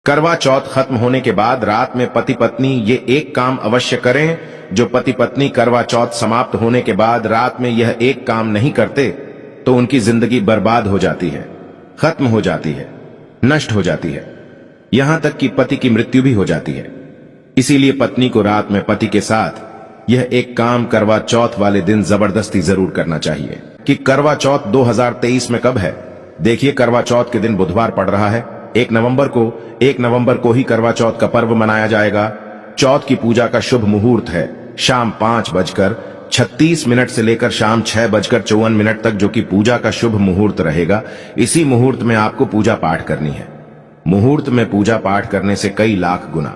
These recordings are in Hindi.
करवा चौथ खत्म होने के बाद रात में पति पत्नी ये एक काम अवश्य करें। जो पति पत्नी करवा चौथ समाप्त होने के बाद रात में यह एक काम नहीं करते तो उनकी जिंदगी बर्बाद हो जाती है, खत्म हो जाती है, नष्ट हो जाती है, यहां तक कि पति की मृत्यु भी हो जाती है। इसीलिए पत्नी को रात में पति के साथ यह एक काम करवा चौथ वाले दिन जबरदस्ती जरूर करना चाहिए। कि करवा चौथ 2023 में कब है? देखिए, करवा चौथ के दिन बुधवार पड़ रहा है। 1 नवंबर को ही करवा चौथ का पर्व मनाया जाएगा। चौथ की पूजा का शुभ मुहूर्त है शाम 5:36 से लेकर शाम 6:54 तक, जो कि पूजा का शुभ मुहूर्त रहेगा। इसी मुहूर्त में आपको पूजा पाठ करनी है। मुहूर्त में पूजा पाठ करने से कई लाख गुना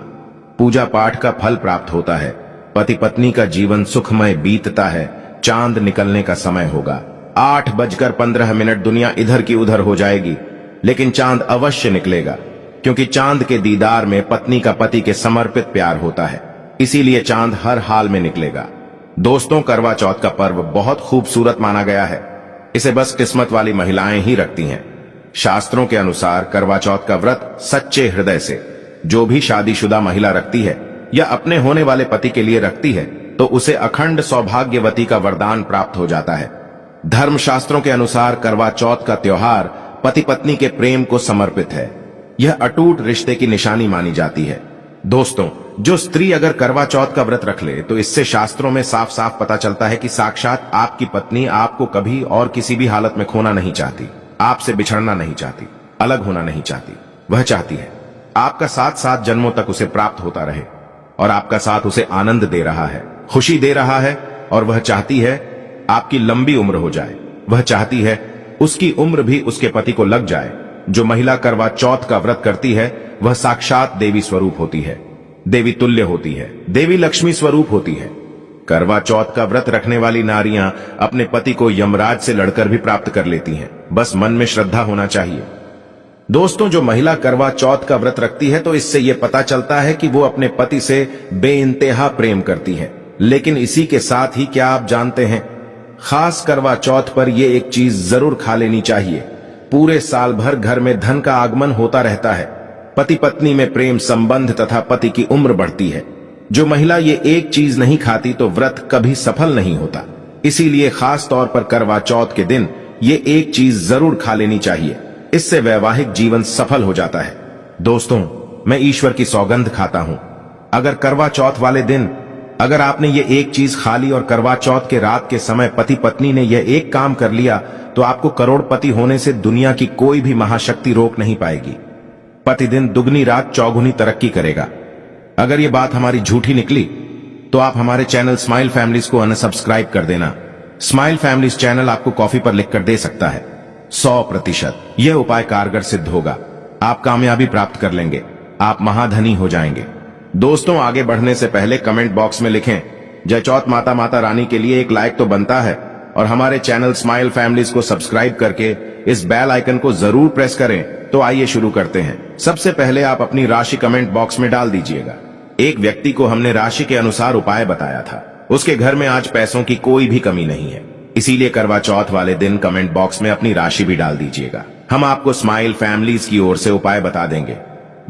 पूजा पाठ का फल प्राप्त होता है। पति पत्नी का जीवन सुखमय बीतता है। चांद निकलने का समय होगा 8:15। दुनिया इधर की उधर हो जाएगी, लेकिन चांद अवश्य निकलेगा, क्योंकि चांद के दीदार में पत्नी का पति के समर्पित प्यार होता है। इसीलिए चांद हर हाल में निकलेगा। दोस्तों, करवा चौथ का पर्व बहुत खूबसूरत माना गया है। इसे बस किस्मत वाली महिलाएं ही रखती हैं। शास्त्रों के अनुसार करवा चौथ का व्रत सच्चे हृदय से जो भी शादीशुदा महिला रखती है या अपने होने वाले पति के लिए रखती है, तो उसे अखंड सौभाग्यवती का वरदान प्राप्त हो जाता है। धर्मशास्त्रों के अनुसार करवा चौथ का त्योहार पति पत्नी के प्रेम को समर्पित है। यह अटूट रिश्ते की निशानी मानी जाती है। दोस्तों, जो स्त्री अगर करवा चौथ का व्रत रख ले तो इससे शास्त्रों में साफ साफ पता चलता है कि साक्षात आपकी पत्नी आपको कभी और किसी भी हालत में खोना नहीं चाहती, आपसे बिछड़ना नहीं चाहती, अलग होना नहीं चाहती। वह चाहती है आपका साथ 7 जन्मों तक उसे प्राप्त होता रहे, और आपका साथ उसे आनंद दे रहा है, खुशी दे रहा है, और वह चाहती है आपकी लंबी उम्र हो जाए। वह चाहती है उसकी उम्र भी उसके पति को लग जाए। जो महिला करवा चौथ का व्रत करती है वह साक्षात देवी स्वरूप होती है, देवी तुल्य होती है, देवी लक्ष्मी स्वरूप होती है। करवा चौथ का व्रत रखने वाली नारियां अपने पति को यमराज से लड़कर भी प्राप्त कर लेती हैं, बस मन में श्रद्धा होना चाहिए। दोस्तों, जो महिला करवा चौथ का व्रत रखती है तो इससे यह पता चलता है कि वो अपने पति से बेइंतहा प्रेम करती है। लेकिन इसी के साथ ही क्या आप जानते हैं, खास करवा चौथ पर यह एक चीज जरूर खा लेनी चाहिए। पूरे साल भर घर में धन का आगमन होता रहता है। पति पत्नी में प्रेम संबंध तथा पति की उम्र बढ़ती है। जो महिला ये एक चीज नहीं खाती तो व्रत कभी सफल नहीं होता। इसीलिए खास तौर पर करवा चौथ के दिन ये एक चीज जरूर खा लेनी चाहिए। इससे वैवाहिक जीवन सफल हो जाता है। दोस्तों, मैं ईश्वर की सौगंध खाता हूं, अगर करवा चौथ वाले दिन अगर आपने ये एक चीज खा ली और करवा चौथ के रात के समय पति पत्नी ने यह एक काम कर लिया, तो आपको करोड़पति होने से दुनिया की कोई भी महाशक्ति रोक नहीं पाएगी। प्रतिदिन दुगनी रात चौगुनी तरक्की करेगा। अगर ये बात हमारी झूठी निकली तो आप हमारे चैनल स्माइल फैमिलीज को अनसब्सक्राइब कर देना। स्माइल फैमिलीज चैनल आपको कॉफी पर लिखकर दे सकता है। 100% यह उपाय कारगर सिद्ध होगा। आप कामयाबी प्राप्त कर लेंगे, आप महाधनी हो जाएंगे। दोस्तों, आगे बढ़ने से पहले कमेंट बॉक्स में लिखें जय चौथ माता माता रानी के लिए एक लाइक तो बनता है, और हमारे चैनल स्माइल फैमिलीज को सब्सक्राइब करके इस बेल आइकन को जरूर प्रेस करें। तो आइए शुरू करते हैं। सबसे पहले आप अपनी राशि कमेंट बॉक्स में डाल दीजिएगा। एक व्यक्ति को हमने राशि के अनुसार उपाय बताया था। उसके घर में आज पैसों की कोई भी कमी नहीं है। इसीलिए करवा चौथ वाले दिन कमेंट बॉक्स में अपनी राशि भी डाल दीजिएगा। हम आपको स्माइल फैमिलीज की ओर से उपाय बता देंगे।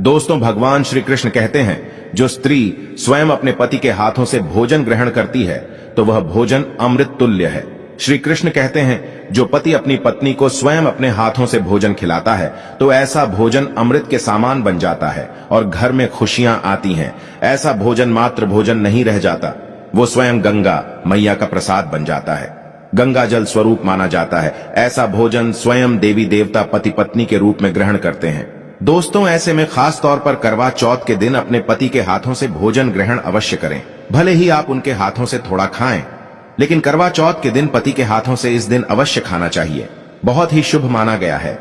दोस्तों, भगवान श्री कृष्ण कहते हैं, जो स्त्री स्वयं अपने पति के हाथों से भोजन ग्रहण करती है तो वह भोजन अमृत तुल्य है। श्री कृष्ण कहते हैं, जो पति अपनी पत्नी को स्वयं अपने हाथों से भोजन खिलाता है तो ऐसा भोजन अमृत के समान बन जाता है और घर में खुशियां आती हैं। ऐसा भोजन मात्र भोजन नहीं रह जाता, वो स्वयं गंगा मैया का प्रसाद बन जाता है, गंगा जल स्वरूप माना जाता है। ऐसा भोजन स्वयं देवी देवता पति पत्नी के रूप में ग्रहण करते हैं। दोस्तों, ऐसे में खास तौर पर करवा चौथ के दिन अपने पति के हाथों से भोजन ग्रहण अवश्य करें। भले ही आप उनके हाथों से थोड़ा खाएं, लेकिन करवा चौथ के दिन पति के हाथों से इस दिन अवश्य खाना चाहिए। बहुत ही शुभ माना गया है।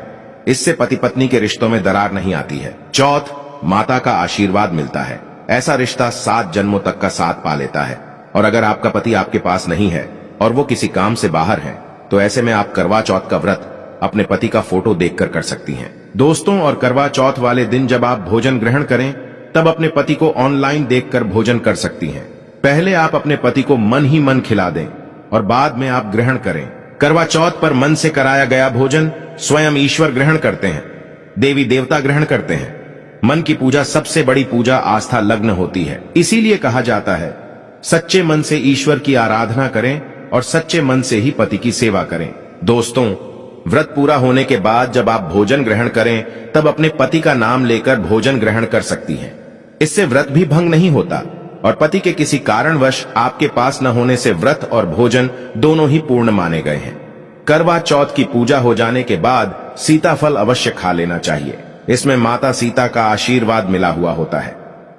इससे पति पत्नी के रिश्तों में दरार नहीं आती है। चौथ माता का आशीर्वाद मिलता है। ऐसा रिश्ता 7 जन्मों तक का साथ पा लेता है। और अगर आपका पति आपके पास नहीं है और वो किसी काम से बाहर है, तो ऐसे में आप करवा चौथ का व्रत अपने पति का फोटो देखकर कर सकती हैं। दोस्तों, और करवा चौथ वाले दिन जब आप भोजन ग्रहण करें तब अपने पति को ऑनलाइन देखकर भोजन कर सकती हैं। पहले आप अपने पति को मन ही मन खिला दें और बाद में आप ग्रहण करें। करवा चौथ पर मन से कराया गया भोजन स्वयं ईश्वर ग्रहण करते हैं, देवी देवता ग्रहण करते हैं। मन की पूजा सबसे बड़ी पूजा आस्था लग्न होती है। इसीलिए कहा जाता है, सच्चे मन से ईश्वर की आराधना करें और सच्चे मन से ही पति की सेवा करें। दोस्तों, व्रत पूरा होने के बाद जब आप भोजन ग्रहण करें तब अपने पति का नाम लेकर भोजन ग्रहण कर सकती हैं। इससे व्रत भी भंग नहीं होता और पति के किसी कारणवश आपके पास न होने से व्रत और भोजन दोनों ही पूर्ण माने गए हैं। करवा चौथ की पूजा हो जाने के बाद सीताफल अवश्य खा लेना चाहिए। इसमें माता सीता का आशीर्वाद मिला हुआ होता है।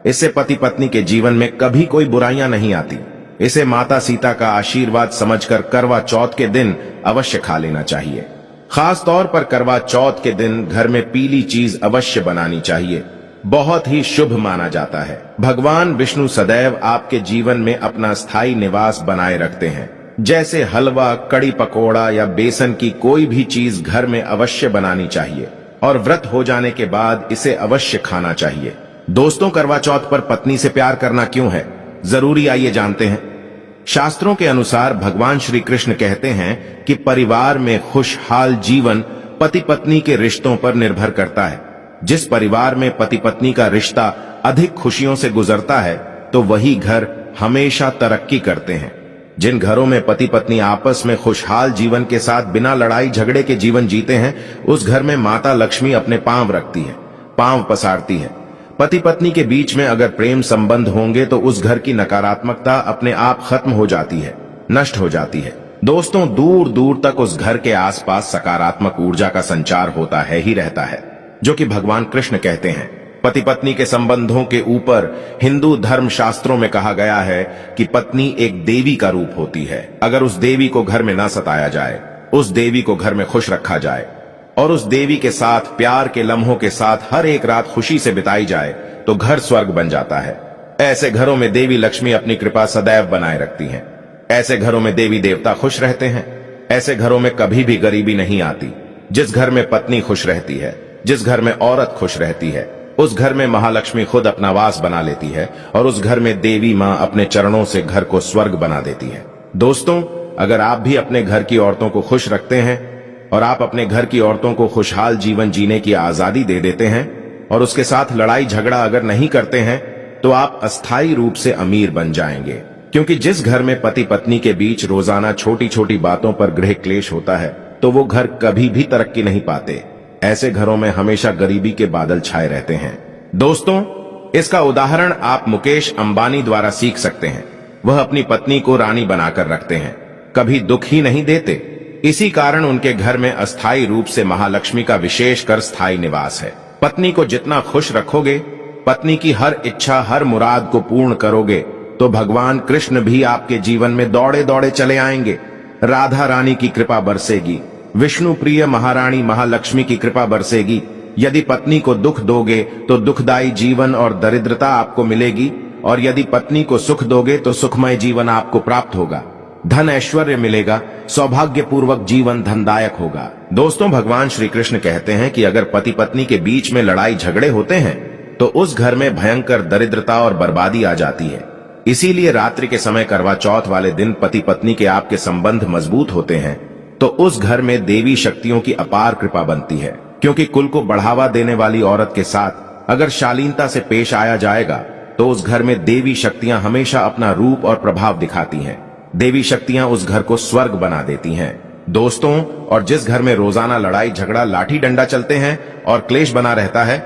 इससे पति पत्नी के जीवन में कभी कोई बुराइयां नहीं आती। इसे माता सीता का आशीर्वाद समझकर करवा चौथ के दिन अवश्य खा लेना चाहिए। खास तौर पर करवा चौथ के दिन घर में पीली चीज अवश्य बनानी चाहिए, बहुत ही शुभ माना जाता है। भगवान विष्णु सदैव आपके जीवन में अपना स्थायी निवास बनाए रखते हैं। जैसे हलवा, कड़ी पकोड़ा या बेसन की कोई भी चीज घर में अवश्य बनानी चाहिए और व्रत हो जाने के बाद इसे अवश्य खाना चाहिए। दोस्तों, करवा चौथ पर पत्नी से प्यार करना क्यों है, जरूरी आइए जानते हैं। शास्त्रों के अनुसार भगवान श्री कृष्ण कहते हैं कि परिवार में खुशहाल जीवन पति पत्नी के रिश्तों पर निर्भर करता है। जिस परिवार में पति पत्नी का रिश्ता अधिक खुशियों से गुजरता है तो वही घर हमेशा तरक्की करते हैं। जिन घरों में पति पत्नी आपस में खुशहाल जीवन के साथ बिना लड़ाई झगड़े के जीवन जीते हैं, उस घर में माता लक्ष्मी अपने पांव रखती है, पांव पसारती है। पति पत्नी के बीच में अगर प्रेम संबंध होंगे तो उस घर की नकारात्मकता अपने आप खत्म हो जाती है, नष्ट हो जाती है। दोस्तों, दूर दूर तक उस घर के आसपास सकारात्मक ऊर्जा का संचार होता है ही रहता है, जो कि भगवान कृष्ण कहते हैं। पति पत्नी के संबंधों के ऊपर हिंदू धर्म शास्त्रों में कहा गया है कि पत्नी एक देवी का रूप होती है। अगर उस देवी को घर में न सताया जाए, उस देवी को घर में खुश रखा जाए और उस देवी के साथ प्यार के लम्हों के साथ हर एक रात खुशी से बिताई जाए तो घर स्वर्ग बन जाता है। ऐसे घरों में देवी लक्ष्मी अपनी कृपा सदैव बनाए रखती हैं। ऐसे घरों में देवी देवता खुश रहते हैं। ऐसे घरों में कभी भी गरीबी नहीं आती। जिस घर में पत्नी खुश रहती है, जिस घर में औरत खुश रहती है, उस घर में महालक्ष्मी खुद अपना वास बना लेती है और उस घर में देवी मां अपने चरणों से घर को स्वर्ग बना देती है। दोस्तों, अगर आप भी अपने घर की औरतों को खुश रखते हैं और आप अपने घर की औरतों को खुशहाल जीवन जीने की आजादी दे देते हैं और उसके साथ लड़ाई झगड़ा अगर नहीं करते हैं तो आप अस्थायी रूप से अमीर बन जाएंगे। क्योंकि जिस घर में पति पत्नी के बीच रोजाना छोटी छोटी बातों पर गृह क्लेश होता है तो वो घर कभी भी तरक्की नहीं पाते। ऐसे घरों में हमेशा गरीबी के बादल छाए रहते हैं। दोस्तों, इसका उदाहरण आप मुकेश अंबानी द्वारा सीख सकते हैं। वह अपनी पत्नी को रानी बनाकर रखते हैं, कभी दुख ही नहीं देते। इसी कारण उनके घर में अस्थायी रूप से महालक्ष्मी का विशेष कर स्थायी निवास है। पत्नी को जितना खुश रखोगे, पत्नी की हर इच्छा हर मुराद को पूर्ण करोगे तो भगवान कृष्ण भी आपके जीवन में दौड़े दौड़े चले आएंगे। राधा रानी की कृपा बरसेगी, विष्णु प्रिय महारानी महालक्ष्मी की कृपा बरसेगी। यदि पत्नी को दुख दोगे तो दुखदायी जीवन और दरिद्रता आपको मिलेगी और यदि पत्नी को सुख दोगे तो सुखमय जीवन आपको प्राप्त होगा। धन ऐश्वर्य मिलेगा, सौभाग्यपूर्वक जीवन धनदायक होगा। दोस्तों, भगवान श्री कृष्ण कहते हैं कि अगर पति पत्नी के बीच में लड़ाई झगड़े होते हैं तो उस घर में भयंकर दरिद्रता और बर्बादी आ जाती है। इसीलिए रात्रि के समय करवा चौथ वाले दिन पति पत्नी के आपके संबंध मजबूत होते हैं तो उस घर में देवी शक्तियों की अपार कृपा बनती है। क्योंकि कुल को बढ़ावा देने वाली औरत के साथ अगर शालीनता से पेश आया जाएगा तो उस घर में देवी शक्तियां हमेशा अपना रूप और प्रभाव दिखाती हैं। देवी शक्तियां उस घर को स्वर्ग बना देती हैं। दोस्तों, और जिस घर में रोजाना लड़ाई झगड़ा लाठी डंडा चलते हैं और क्लेश बना रहता है,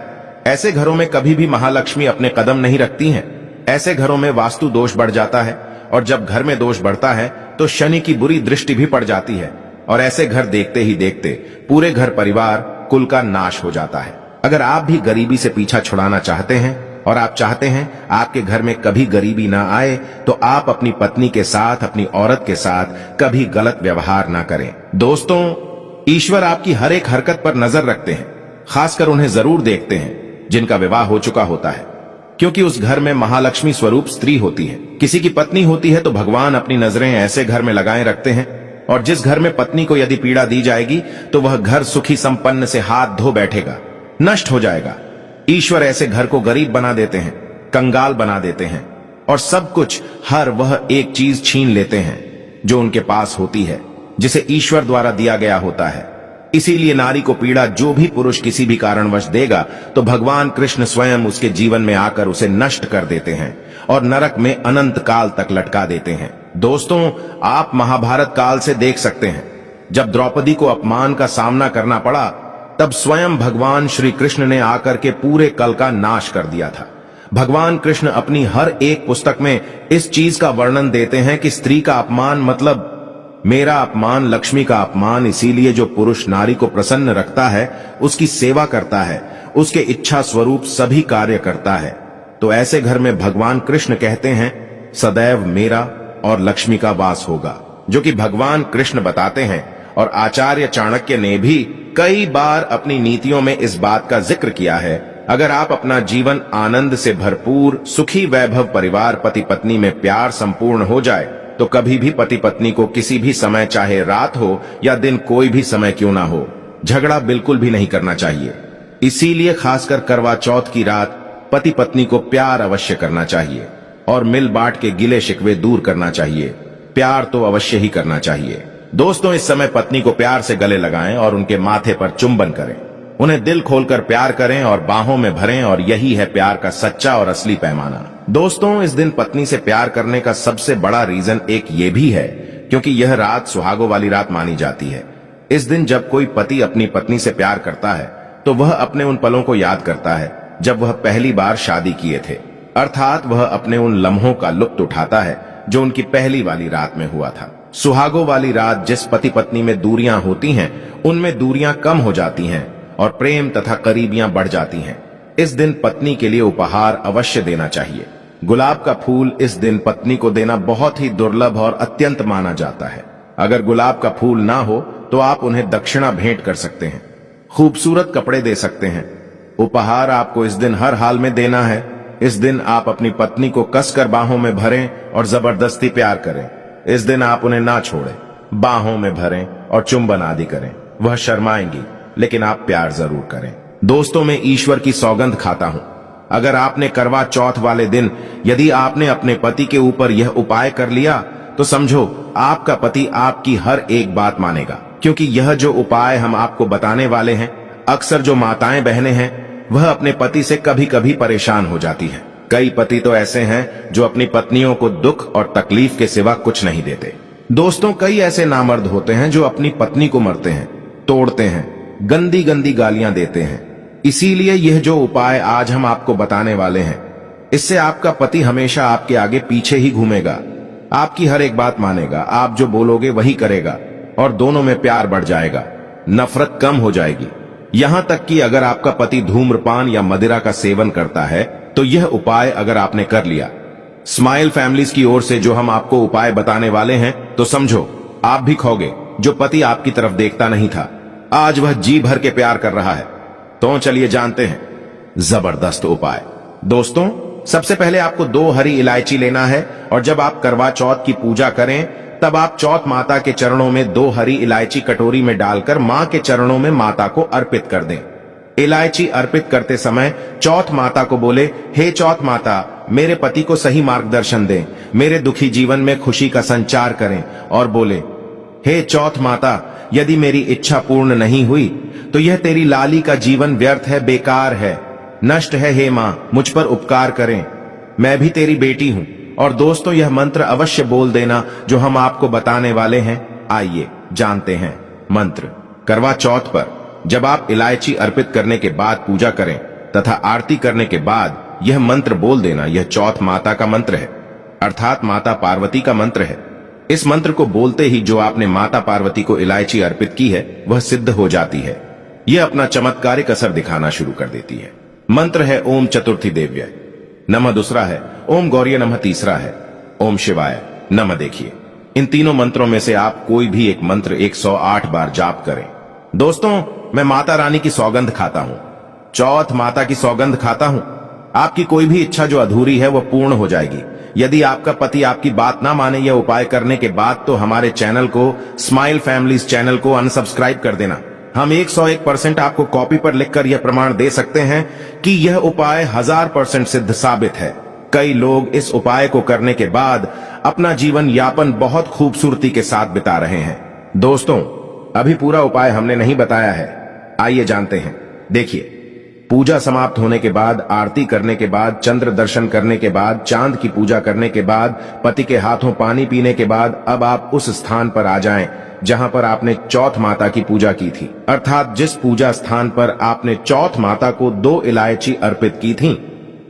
ऐसे घरों में कभी भी महालक्ष्मी अपने कदम नहीं रखती हैं। ऐसे घरों में वास्तु दोष बढ़ जाता है और जब घर में दोष बढ़ता है तो शनि की बुरी दृष्टि भी पड़ जाती है और ऐसे घर देखते ही देखते पूरे घर परिवार कुल का नाश हो जाता है। अगर आप भी गरीबी से पीछा छुड़ाना चाहते हैं और आप चाहते हैं आपके घर में कभी गरीबी ना आए तो आप अपनी पत्नी के साथ, अपनी औरत के साथ कभी गलत व्यवहार ना करें। दोस्तों, ईश्वर आपकी हर एक हरकत पर नजर रखते हैं। खासकर उन्हें जरूर देखते हैं जिनका विवाह हो चुका होता है, क्योंकि उस घर में महालक्ष्मी स्वरूप स्त्री होती है। किसी की पत्नी होती है तो भगवान अपनी नजरें ऐसे घर में लगाए रखते हैं और जिस घर में पत्नी को यदि पीड़ा दी जाएगी तो वह घर सुखी संपन्न से हाथ धो बैठेगा, नष्ट हो जाएगा। ईश्वर ऐसे घर को गरीब बना देते हैं, कंगाल बना देते हैं और सब कुछ हर वह एक चीज छीन लेते हैं जो उनके पास होती है, जिसे ईश्वर द्वारा दिया गया होता है। इसीलिए नारी को पीड़ा जो भी पुरुष किसी भी कारणवश देगा तो भगवान कृष्ण स्वयं उसके जीवन में आकर उसे नष्ट कर देते हैं और नरक में अनंत काल तक लटका देते हैं। दोस्तों, आप महाभारत काल से देख सकते हैं, जब द्रौपदी को अपमान का सामना करना पड़ा तब स्वयं भगवान श्री कृष्ण ने आकर के पूरे कल का नाश कर दिया था। भगवान कृष्ण अपनी हर एक पुस्तक में इस चीज का वर्णन देते हैं कि स्त्री का अपमान मतलब मेरा अपमान, लक्ष्मी का अपमान। इसीलिए जो पुरुष नारी को प्रसन्न रखता है, उसकी सेवा करता है, उसके इच्छा स्वरूप सभी कार्य करता है, तो ऐसे घर में भगवान कृष्ण कहते हैं सदैव मेरा और लक्ष्मी का वास होगा, जो कि भगवान कृष्ण बताते हैं। और आचार्य चाणक्य ने भी कई बार अपनी नीतियों में इस बात का जिक्र किया है, अगर आप अपना जीवन आनंद से भरपूर सुखी वैभव परिवार पति पत्नी में प्यार संपूर्ण हो जाए तो कभी भी पति पत्नी को किसी भी समय, चाहे रात हो या दिन, कोई भी समय क्यों ना हो, झगड़ा बिल्कुल भी नहीं करना चाहिए। इसीलिए खासकर करवा चौथ की रात पति पत्नी को प्यार अवश्य करना चाहिए और मिल बांट के गिले शिकवे दूर करना चाहिए। प्यार तो अवश्य ही करना चाहिए। दोस्तों, इस समय पत्नी को प्यार से गले लगाएं और उनके माथे पर चुंबन करें, उन्हें दिल खोलकर प्यार करें और बाहों में भरें, और यही है प्यार का सच्चा और असली पैमाना। दोस्तों, इस दिन पत्नी से प्यार करने का सबसे बड़ा रीजन एक ये भी है क्योंकि यह रात सुहागों वाली रात मानी जाती है। इस दिन जब कोई पति अपनी पत्नी से प्यार करता है तो वह अपने उन पलों को याद करता है जब वह पहली बार शादी किए थे, अर्थात वह अपने उन लम्हों का लुत्फ उठाता है जो उनकी पहली वाली रात में हुआ था। सुहागों वाली रात जिस पति पत्नी में दूरियां होती हैं, उनमें दूरियां कम हो जाती हैं और प्रेम तथा करीबियां बढ़ जाती हैं। इस दिन पत्नी के लिए उपहार अवश्य देना चाहिए। गुलाब का फूल इस दिन पत्नी को देना बहुत ही दुर्लभ और अत्यंत माना जाता है। अगर गुलाब का फूल ना हो तो आप उन्हें दक्षिणा भेंट कर सकते हैं, खूबसूरत कपड़े दे सकते हैं। उपहार आपको इस दिन हर हाल में देना है। इस दिन आप अपनी पत्नी को कसकर बाहों में भरें और जबरदस्ती प्यार करें। इस दिन आप उन्हें ना छोड़ें, बाहों में भरें और चुंबन आदि करें। वह शर्माएंगी, लेकिन आप प्यार जरूर करें। दोस्तों, मैं ईश्वर की सौगंध खाता हूं, अगर आपने करवा चौथ वाले दिन यदि आपने अपने पति के ऊपर यह उपाय कर लिया तो समझो आपका पति आपकी हर एक बात मानेगा, क्योंकि यह जो उपाय हम आपको बताने वाले हैं, अक्सर जो माताएं बहनें हैं वह अपने पति से कभी कभी परेशान हो जाती हैं। कई पति तो ऐसे हैं जो अपनी पत्नियों को दुख और तकलीफ के सिवा कुछ नहीं देते। दोस्तों, कई ऐसे नामर्द होते हैं जो अपनी पत्नी को मरते हैं, तोड़ते हैं, गंदी गंदी गालियां देते हैं। इसीलिए यह जो उपाय आज हम आपको बताने वाले हैं, इससे आपका पति हमेशा आपके आगे पीछे ही घूमेगा, आपकी हर एक बात मानेगा, आप जो बोलोगे वही करेगा और दोनों में प्यार बढ़ जाएगा, नफरत कम हो जाएगी। यहां तक कि अगर आपका पति धूम्रपान या मदिरा का सेवन करता है तो यह उपाय अगर आपने कर लिया, स्माइल फैमिलीज की ओर से जो हम आपको उपाय बताने वाले हैं, तो समझो आप भी खोगे। जो पति आपकी तरफ देखता नहीं था, आज वह जी भर के प्यार कर रहा है। तो चलिए जानते हैं जबरदस्त उपाय। दोस्तों, सबसे पहले आपको 2 हरी इलायची लेना है और जब आप करवा चौथ की पूजा करें तब आप चौथ माता के चरणों में 2 हरी इलायची कटोरी में डालकर मां के चरणों में माता को अर्पित कर दें। इलायची अर्पित करते समय चौथ माता को बोले, हे चौथ माता, मेरे पति को सही मार्गदर्शन दें, मेरे दुखी जीवन में खुशी का संचार करें। और बोले, हे चौथ माता, यदि मेरी इच्छा पूर्ण नहीं हुई तो यह तेरी लाली का जीवन व्यर्थ है, बेकार है, नष्ट है। हे मां, मुझ पर उपकार करें, मैं भी तेरी बेटी हूं। और दोस्तों, यह मंत्र अवश्य बोल देना जो हम आपको बताने वाले हैं। आइए जानते हैं मंत्र। करवा चौथ पर जब आप इलायची अर्पित करने के बाद पूजा करें तथा आरती करने के बाद यह मंत्र बोल देना। यह चौथ माता का मंत्र है, अर्थात माता पार्वती का मंत्र है। इस मंत्र को बोलते ही जो आपने माता पार्वती को इलायची अर्पित की है वह सिद्ध हो जाती है। यह अपना चमत्कारिक असर दिखाना शुरू कर देती है। मंत्र है ओम चतुर्थी देव्य नमः, दूसरा है ओम गौरी नमः, तीसरा है ओम शिवाय नमः। देखिए, इन तीनों मंत्रों में से आप कोई भी एक मंत्र 108 बार जाप करें। दोस्तों, मैं माता रानी की सौगंध खाता हूं, चौथ माता की सौगंध खाता हूं। आपकी कोई भी इच्छा जो अधूरी है वह पूर्ण हो जाएगी। यदि आपका पति आपकी बात ना माने यह उपाय करने के बाद तो हमारे चैनल को, स्माइल फैमिलीज चैनल को अनसब्सक्राइब कर देना। हम 101% आपको कॉपी पर लिखकर यह प्रमाण दे सकते हैं कि यह उपाय 1000% सिद्ध साबित है। कई लोग इस उपाय को करने के बाद अपना जीवन यापन बहुत खूबसूरती के साथ बिता रहे हैं। दोस्तों, अभी पूरा उपाय हमने नहीं बताया है, आइए जानते हैं। देखिए, पूजा समाप्त होने के बाद, आरती करने के बाद, चंद्र दर्शन करने के बाद, चांद की पूजा करने के बाद, पति के हाथों पानी पीने के बाद अब आप उस स्थान पर आ जाएं जहां पर आपने चौथ माता की पूजा की थी। अर्थात जिस पूजा स्थान पर आपने चौथ माता को 2 इलायची अर्पित की थी,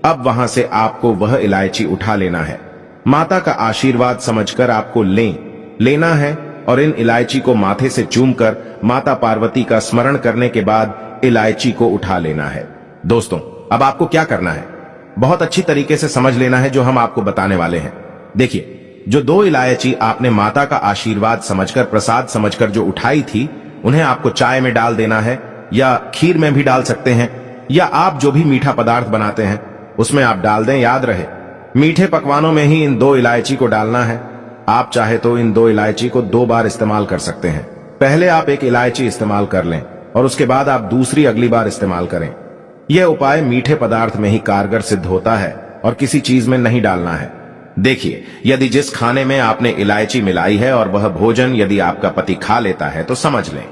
अब वहां से आपको वह इलायची उठा लेना है। माता का आशीर्वाद समझकर आपको लेना है और इन इलायची को माथे से चूमकर माता पार्वती का स्मरण करने के बाद इलायची को उठा लेना है। दोस्तों, अब आपको क्या करना है, बहुत अच्छी तरीके से समझ लेना है जो हम आपको बताने वाले हैं। देखिए, जो 2 इलायची आपने माता का आशीर्वाद समझकर, प्रसाद समझकर जो उठाई थी, उन्हें आपको चाय में डाल देना है या खीर में भी डाल सकते हैं, या आप जो भी मीठा पदार्थ बनाते हैं उसमें आप डाल दें। याद रहे, मीठे पकवानों में ही इन 2 इलायची को डालना है। आप चाहे तो इन 2 इलायची को 2 बार इस्तेमाल कर सकते हैं। पहले आप 1 इलायची इस्तेमाल कर लें और उसके बाद आप दूसरी अगली बार इस्तेमाल करें। यह उपाय मीठे पदार्थ में ही कारगर सिद्ध होता है और किसी चीज में नहीं डालना है। देखिए, यदि जिस खाने में आपने इलायची मिलाई है और वह भोजन यदि आपका पति खा लेता है तो समझ लें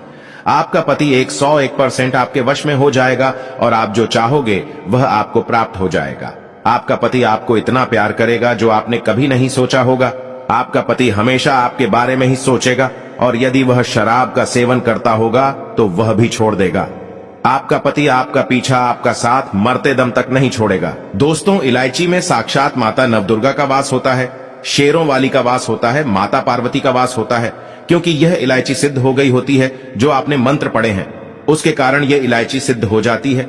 आपका पति 101% आपके वश में हो जाएगा और आप जो चाहोगे वह आपको प्राप्त हो जाएगा। आपका पति आपको इतना प्यार करेगा जो आपने कभी नहीं सोचा होगा। आपका पति हमेशा आपके बारे में ही सोचेगा और यदि वह शराब का सेवन करता होगा तो वह भी छोड़ देगा। आपका पति आपका पीछा, आपका साथ मरते दम तक नहीं छोड़ेगा। दोस्तों, इलायची में साक्षात माता नवदुर्गा का वास होता है, शेरों वाली का वास होता है, माता पार्वती का वास होता है, क्योंकि यह इलायची सिद्ध हो गई होती है जो आपने मंत्र पढ़े हैं, उसके कारण यह इलायची सिद्ध हो जाती है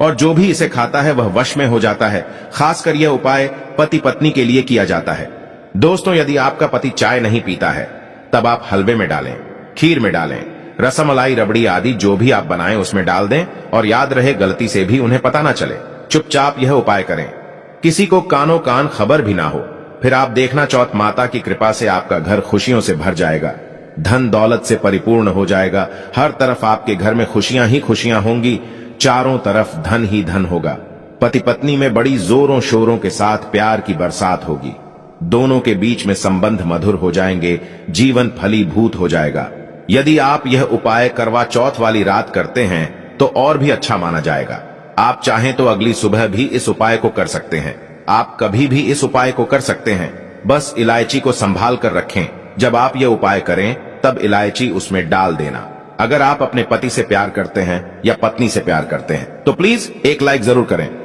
और जो भी इसे खाता है वह वश में हो जाता है। खासकर यह उपाय पति पत्नी के लिए किया जाता है। दोस्तों, यदि आपका पति चाय नहीं पीता है तब आप हलवे में डालें, खीर में डालें, रसमलाई, रबड़ी आदि जो भी आप बनाएं उसमें डाल दें और याद रहे गलती से भी उन्हें पता ना चले। चुपचाप यह उपाय करें, किसी को कानो कान खबर भी ना हो। फिर आप देखना, चौथ माता की कृपा से आपका घर खुशियों से भर जाएगा, धन दौलत से परिपूर्ण हो जाएगा। हर तरफ आपके घर में खुशियां ही खुशियां होंगी, चारों तरफ धन ही धन होगा। पति पत्नी में बड़ी जोरों शोरों के साथ प्यार की बरसात होगी। दोनों के बीच में संबंध मधुर हो जाएंगे, जीवन फलीभूत हो जाएगा। यदि आप यह उपाय करवा चौथ वाली रात करते हैं तो और भी अच्छा माना जाएगा। आप चाहें तो अगली सुबह भी इस उपाय को कर सकते हैं। आप कभी भी इस उपाय को कर सकते हैं। बस इलायची को संभाल कर रखें। जब आप यह उपाय करें तब इलायची उसमें डाल देना। अगर आप अपने पति से प्यार करते हैं या पत्नी से प्यार करते हैं तो प्लीज एक लाइक जरूर करें।